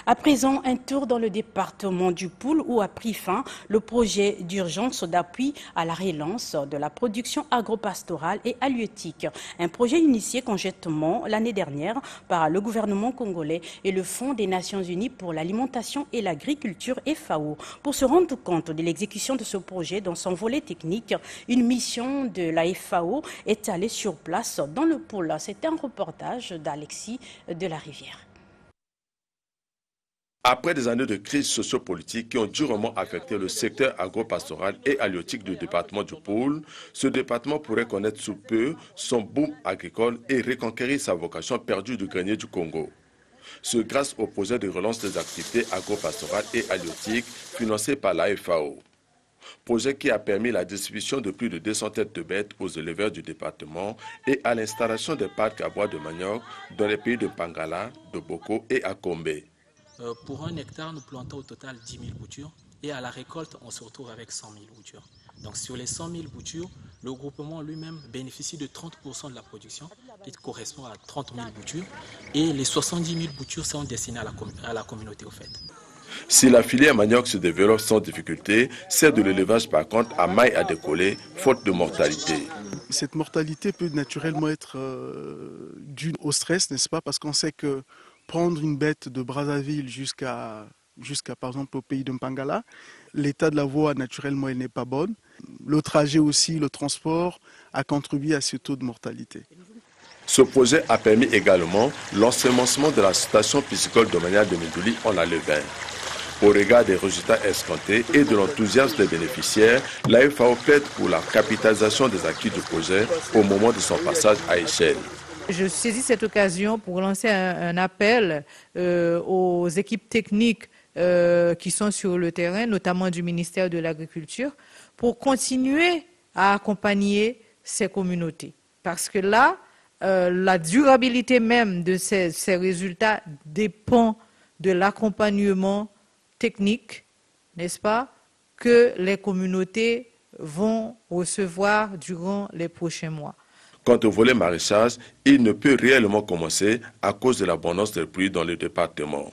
À présent, un tour dans le département du Poul où a pris fin le projet d'urgence d'appui à la relance de la production agropastorale et halieutique. Un projet initié conjointement l'année dernière par le gouvernement congolais et le Fonds des Nations Unies pour l'alimentation et l'agriculture FAO. Pour se rendre compte de l'exécution de ce projet dans son volet technique, une mission de la FAO est allée sur place dans le Poul. C'est un reportage d'Alexis de la Rivière. Après des années de crise sociopolitique qui ont durement affecté le secteur agropastoral et halieutique du département du Poul, ce département pourrait connaître sous peu son boom agricole et reconquérir sa vocation perdue du grenier du Congo. Ce grâce au projet de relance des activités agropastorales et halieutiques financé par la FAO. Projet qui a permis la distribution de plus de 200 têtes de bêtes aux éleveurs du département et à l'installation des parcs à bois de manioc dans les pays de Pangala, de Boko et Akombe. Pour un hectare, nous plantons au total 10 000 boutures et à la récolte, on se retrouve avec 100 000 boutures. Donc sur les 100 000 boutures, le groupement lui-même bénéficie de 30% de la production, qui correspond à 30 000 boutures, et les 70 000 boutures sont destinées à la communauté au fait. Si la filière manioc se développe sans difficulté, celle de l'élevage par contre a maille à décoller, faute de mortalité. Cette mortalité peut naturellement être due au stress, n'est-ce pas? Parce qu'on sait que prendre une bête de Brazzaville jusqu'à par exemple au pays de Mpangala, l'état de la voie naturellement elle n'est pas bonne. Le trajet aussi, le transport a contribué à ce taux de mortalité. Ce projet a permis également l'ensemencement de la station piscicole domaniale de Mindouli en Alevin. Au regard des résultats escomptés et de l'enthousiasme des bénéficiaires, la FAO plaide pour la capitalisation des acquis du projet au moment de son passage à échelle. Je saisis cette occasion pour lancer un appel aux équipes techniques qui sont sur le terrain, notamment du ministère de l'Agriculture, pour continuer à accompagner ces communautés. Parce que là, la durabilité même de ces résultats dépend de l'accompagnement technique, n'est-ce pas, que les communautés vont recevoir durant les prochains mois. Quant au volet maraîchage, il ne peut réellement commencer à cause de l'abondance des pluies dans le département.